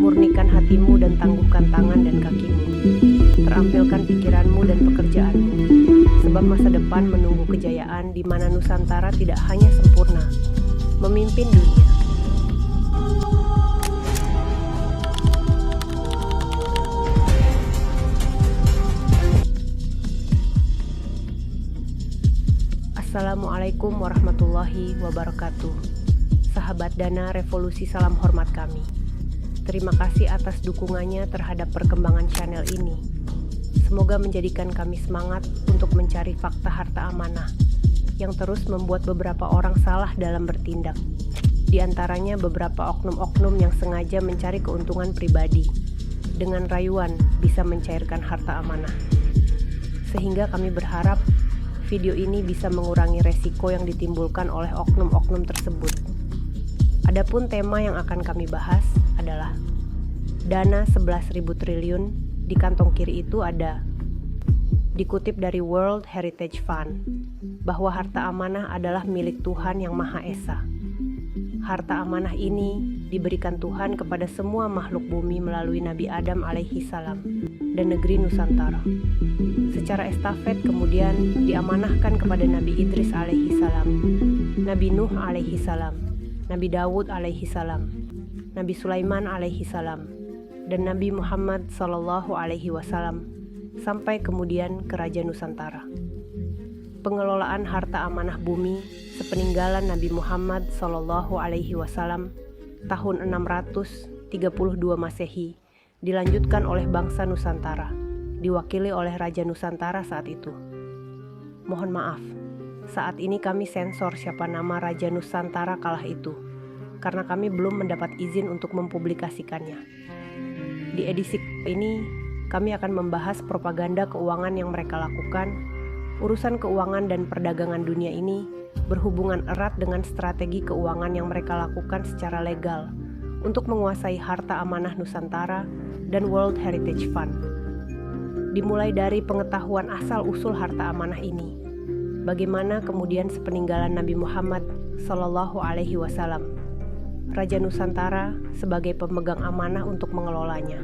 Murnikan hatimu dan tangguhkan tangan dan kakimu. Terampilkan pikiranmu dan pekerjaanmu. Sebab masa depan menunggu kejayaan di mana Nusantara tidak hanya sempurna memimpin dunia. Assalamualaikum warahmatullahi wabarakatuh. Sahabat Dana Revolusi, salam hormat kami. Terima kasih atas dukungannya terhadap perkembangan channel ini. Semoga menjadikan kami semangat untuk mencari fakta harta amanah yang terus membuat beberapa orang salah dalam bertindak. Di antaranya beberapa oknum-oknum yang sengaja mencari keuntungan pribadi dengan rayuan bisa mencairkan harta amanah. Sehingga kami berharap video ini bisa mengurangi resiko yang ditimbulkan oleh oknum-oknum tersebut. Adapun tema yang akan kami bahas adalah dana 11.000 triliun di kantong kiri itu ada. Dikutip dari World Heritage Fund bahwa harta amanah adalah milik Tuhan Yang Maha Esa. Harta amanah ini diberikan Tuhan kepada semua makhluk bumi melalui Nabi Adam alaihi salam dan negeri Nusantara. Secara estafet kemudian diamanahkan kepada Nabi Idris alaihi salam, Nabi Nuh alaihi salam, Nabi Dawud alaihi salam, Nabi Sulaiman alaihi salam, dan Nabi Muhammad sallallahu alaihi wasallam sampai kemudian ke Raja Nusantara. Pengelolaan harta amanah bumi sepeninggalan Nabi Muhammad sallallahu alaihi wasallam tahun 632 Masehi dilanjutkan oleh bangsa Nusantara, diwakili oleh Raja Nusantara saat itu. Mohon maaf, saat ini kami sensor siapa nama Raja Nusantara kala itu, karena kami belum mendapat izin untuk mempublikasikannya. Di edisi ini, kami akan membahas propaganda keuangan yang mereka lakukan. Urusan keuangan dan perdagangan dunia ini berhubungan erat dengan strategi keuangan yang mereka lakukan secara legal untuk menguasai harta amanah Nusantara dan World Heritage Fund. Dimulai dari pengetahuan asal-usul harta amanah ini, bagaimana kemudian sepeninggalan Nabi Muhammad Sallallahu Alaihi Wasallam, Raja Nusantara sebagai pemegang amanah untuk mengelolanya.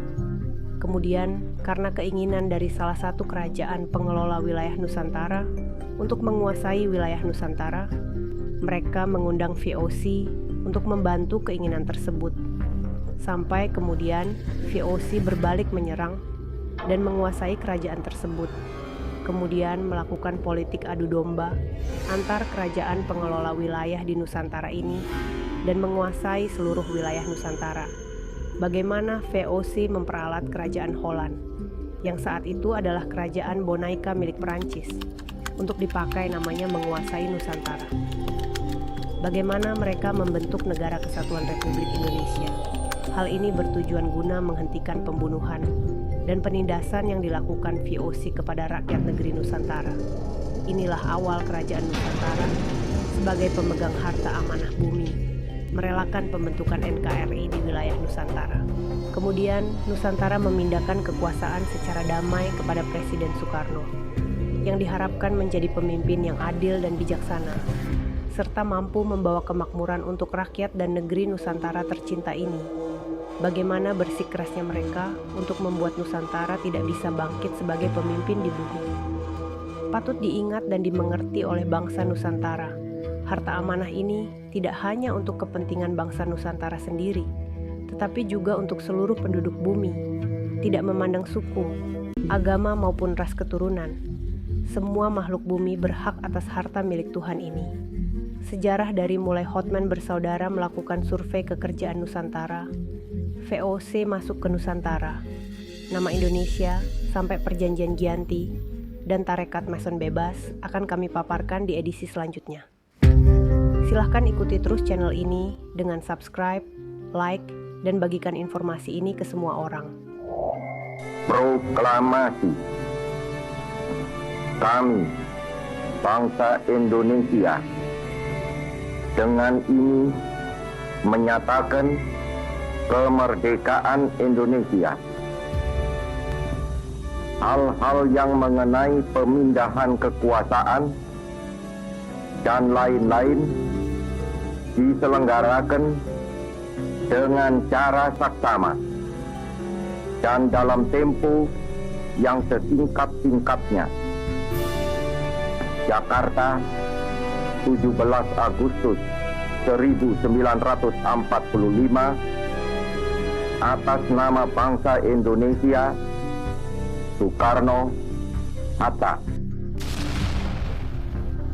Kemudian, karena keinginan dari salah satu kerajaan pengelola wilayah Nusantara untuk menguasai wilayah Nusantara, mereka mengundang VOC untuk membantu keinginan tersebut. Sampai kemudian VOC berbalik menyerang dan menguasai kerajaan tersebut. Kemudian melakukan politik adu domba antar kerajaan pengelola wilayah di Nusantara ini dan menguasai seluruh wilayah Nusantara. Bagaimana VOC memperalat kerajaan Holland, yang saat itu adalah kerajaan Bonaika milik Perancis, untuk dipakai namanya menguasai Nusantara. Bagaimana mereka membentuk Negara Kesatuan Republik Indonesia. Hal ini bertujuan guna menghentikan pembunuhan dan penindasan yang dilakukan VOC kepada rakyat negeri Nusantara. Inilah awal kerajaan Nusantara sebagai pemegang harta amanah bumi merelakan pembentukan NKRI di wilayah Nusantara. Kemudian Nusantara memindahkan kekuasaan secara damai kepada Presiden Soekarno, yang diharapkan menjadi pemimpin yang adil dan bijaksana, serta mampu membawa kemakmuran untuk rakyat dan negeri Nusantara tercinta ini. Bagaimana bersikerasnya mereka untuk membuat Nusantara tidak bisa bangkit sebagai pemimpin di bumi. Patut diingat dan dimengerti oleh bangsa Nusantara, harta amanah ini tidak hanya untuk kepentingan bangsa Nusantara sendiri, tetapi juga untuk seluruh penduduk bumi, tidak memandang suku, agama maupun ras keturunan. Semua makhluk bumi berhak atas harta milik Tuhan ini. Sejarah dari mulai Hotman bersaudara melakukan survei kekerjaan Nusantara, VOC masuk ke Nusantara, nama Indonesia, sampai perjanjian Giyanti, dan tarekat Mason bebas akan kami paparkan di edisi selanjutnya. Silahkan ikuti terus channel ini dengan subscribe, like, dan bagikan informasi ini ke semua orang. Proklamasi. Kami, bangsa Indonesia, dengan ini menyatakan kemerdekaan Indonesia. Hal-hal yang mengenai pemindahan kekuasaan dan lain-lain diselenggarakan dengan cara saksama dan dalam tempo yang sesingkat-singkatnya. Jakarta, 17 Agustus 1945, atas nama bangsa Indonesia, Soekarno, Hatta.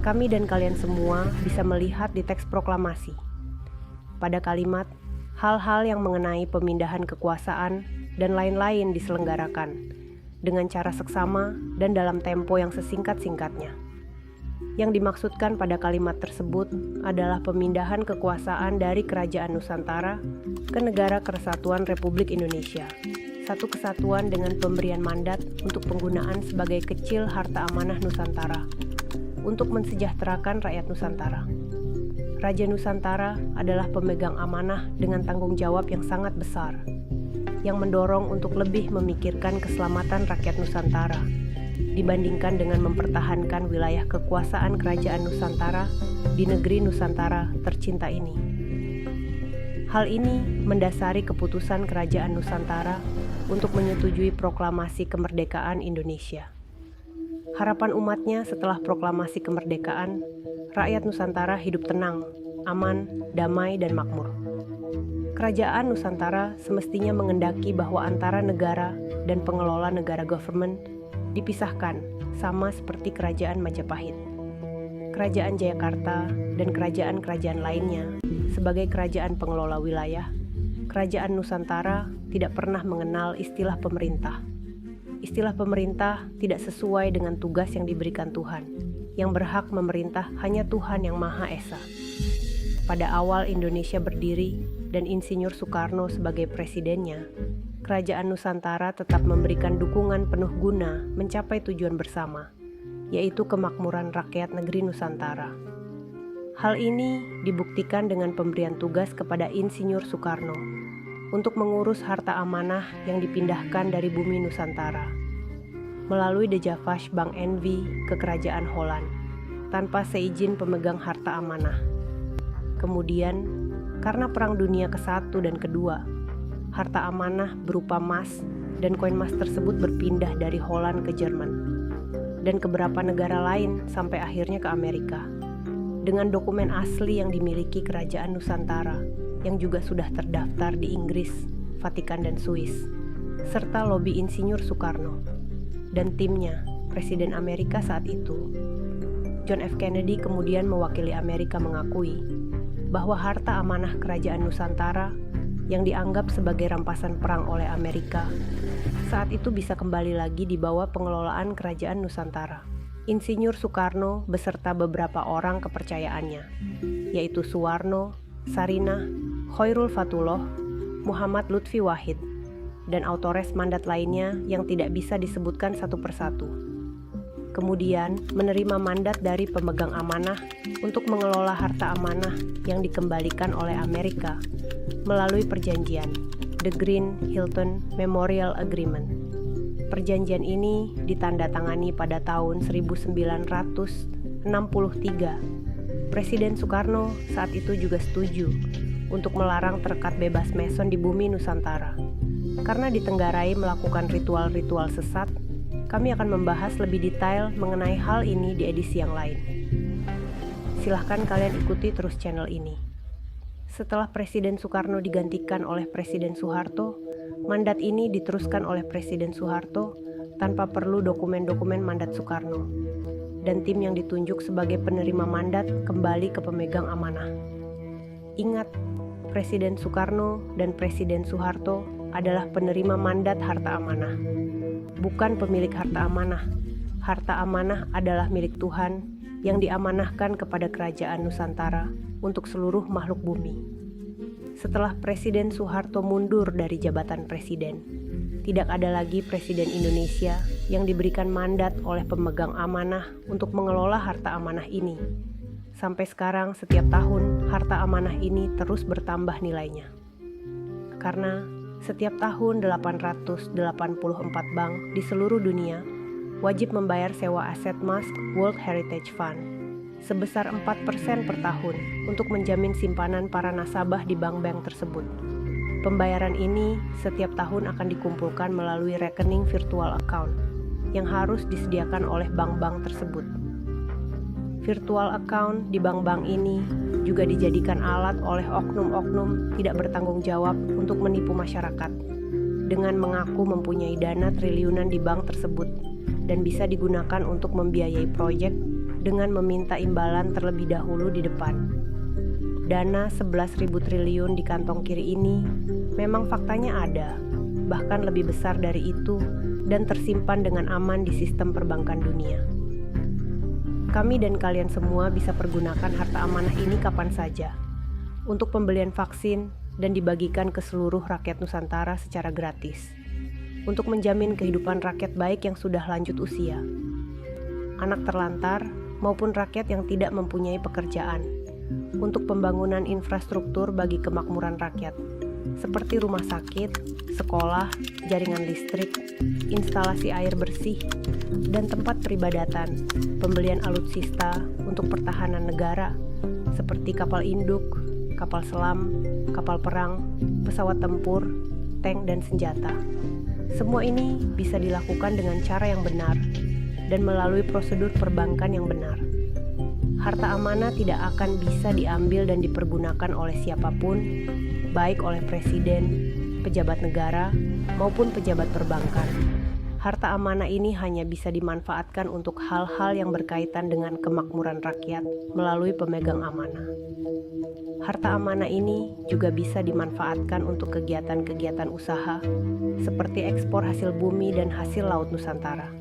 Kami dan kalian semua bisa melihat di teks proklamasi. Pada kalimat, hal-hal yang mengenai pemindahan kekuasaan dan lain-lain diselenggarakan dengan cara seksama dan dalam tempo yang sesingkat-singkatnya. Yang dimaksudkan pada kalimat tersebut adalah pemindahan kekuasaan dari Kerajaan Nusantara ke Negara Kesatuan Republik Indonesia, satu kesatuan dengan pemberian mandat untuk penggunaan sebagai kecil harta amanah Nusantara untuk mensejahterakan rakyat Nusantara. Raja Nusantara adalah pemegang amanah dengan tanggung jawab yang sangat besar, yang mendorong untuk lebih memikirkan keselamatan rakyat Nusantara dibandingkan dengan mempertahankan wilayah kekuasaan Kerajaan Nusantara di negeri Nusantara tercinta ini. Hal ini mendasari keputusan Kerajaan Nusantara untuk menyetujui proklamasi kemerdekaan Indonesia. Harapan umatnya setelah proklamasi kemerdekaan, rakyat Nusantara hidup tenang, aman, damai, dan makmur. Kerajaan Nusantara semestinya mengendaki bahwa antara negara dan pengelola negara government dipisahkan, sama seperti Kerajaan Majapahit, Kerajaan Jayakarta, dan kerajaan-kerajaan lainnya sebagai kerajaan pengelola wilayah. Kerajaan Nusantara tidak pernah mengenal istilah pemerintah. Istilah pemerintah tidak sesuai dengan tugas yang diberikan Tuhan. Yang berhak memerintah hanya Tuhan Yang Maha Esa. Pada awal Indonesia berdiri dan Insinyur Soekarno sebagai presidennya, Kerajaan Nusantara tetap memberikan dukungan penuh guna mencapai tujuan bersama, yaitu kemakmuran rakyat negeri Nusantara. Hal ini dibuktikan dengan pemberian tugas kepada Insinyur Soekarno untuk mengurus harta amanah yang dipindahkan dari bumi Nusantara melalui Dejavasj Bank NV ke Kerajaan Holland tanpa seizin pemegang harta amanah. Kemudian, karena Perang Dunia ke-1 dan ke-2, harta amanah berupa emas dan koin emas tersebut berpindah dari Holland ke Jerman dan ke beberapa negara lain sampai akhirnya ke Amerika dengan dokumen asli yang dimiliki Kerajaan Nusantara yang juga sudah terdaftar di Inggris, Vatikan, dan Swiss, serta lobi Insinyur Soekarno dan timnya, Presiden Amerika saat itu. John F. Kennedy kemudian mewakili Amerika mengakui bahwa harta amanah Kerajaan Nusantara yang dianggap sebagai rampasan perang oleh Amerika saat itu bisa kembali lagi di bawah pengelolaan Kerajaan Nusantara. Insinyur Soekarno beserta beberapa orang kepercayaannya, yaitu Suwarno, Sarinah, Khairul Fatullah, Muhammad Lutfi Wahid, dan autores mandat lainnya yang tidak bisa disebutkan satu persatu. Kemudian menerima mandat dari pemegang amanah untuk mengelola harta amanah yang dikembalikan oleh Amerika melalui perjanjian The Green-Hilton Memorial Agreement. Perjanjian ini ditandatangani pada tahun 1963. Presiden Soekarno saat itu juga setuju untuk melarang terkat bebas Mason di bumi Nusantara. Karena ditenggarai melakukan ritual-ritual sesat, kami akan membahas lebih detail mengenai hal ini di edisi yang lain. Silahkan kalian ikuti terus channel ini. Setelah Presiden Soekarno digantikan oleh Presiden Soeharto, mandat ini diteruskan oleh Presiden Soeharto tanpa perlu dokumen-dokumen mandat Soekarno, dan tim yang ditunjuk sebagai penerima mandat kembali ke pemegang amanah. Ingat, Presiden Soekarno dan Presiden Soeharto adalah penerima mandat harta amanah, bukan pemilik harta amanah. Harta amanah adalah milik Tuhan yang diamanahkan kepada Kerajaan Nusantara untuk seluruh makhluk bumi. Setelah Presiden Soeharto mundur dari jabatan presiden, tidak ada lagi Presiden Indonesia yang diberikan mandat oleh pemegang amanah untuk mengelola harta amanah ini. Sampai sekarang setiap tahun harta amanah ini terus bertambah nilainya. Karena setiap tahun 884 bank di seluruh dunia wajib membayar sewa aset emas World Heritage Fund sebesar 4% per tahun untuk menjamin simpanan para nasabah di bank-bank tersebut. Pembayaran ini setiap tahun akan dikumpulkan melalui rekening virtual account yang harus disediakan oleh bank-bank tersebut. Virtual account di bank-bank ini juga dijadikan alat oleh oknum-oknum tidak bertanggung jawab untuk menipu masyarakat dengan mengaku mempunyai dana triliunan di bank tersebut dan bisa digunakan untuk membiayai proyek dengan meminta imbalan terlebih dahulu di depan. Dana 11.000 triliun di kantong kiri ini memang faktanya ada, bahkan lebih besar dari itu dan tersimpan dengan aman di sistem perbankan dunia. Kami dan kalian semua bisa pergunakan harta amanah ini kapan saja untuk pembelian vaksin dan dibagikan ke seluruh rakyat Nusantara secara gratis untuk menjamin kehidupan rakyat baik yang sudah lanjut usia, anak terlantar maupun rakyat yang tidak mempunyai pekerjaan, untuk pembangunan infrastruktur bagi kemakmuran rakyat, seperti rumah sakit, sekolah, jaringan listrik, instalasi air bersih, dan tempat peribadatan, pembelian alutsista untuk pertahanan negara, seperti kapal induk, kapal selam, kapal perang, pesawat tempur, tank, dan senjata. Semua ini bisa dilakukan dengan cara yang benar dan melalui prosedur perbankan yang benar. Harta amanah tidak akan bisa diambil dan dipergunakan oleh siapapun, baik oleh presiden, pejabat negara, maupun pejabat perbankan. Harta amanah ini hanya bisa dimanfaatkan untuk hal-hal yang berkaitan dengan kemakmuran rakyat melalui pemegang amanah. Harta amanah ini juga bisa dimanfaatkan untuk kegiatan-kegiatan usaha, seperti ekspor hasil bumi dan hasil laut Nusantara.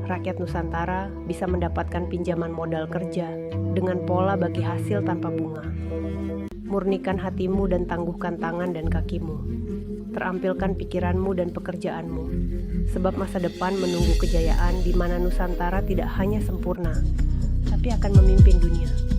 Rakyat Nusantara bisa mendapatkan pinjaman modal kerja dengan pola bagi hasil tanpa bunga. Murnikan hatimu dan tangguhkan tangan dan kakimu. Terampilkan pikiranmu dan pekerjaanmu, sebab masa depan menunggu kejayaan di mana Nusantara tidak hanya sempurna, tapi akan memimpin dunia.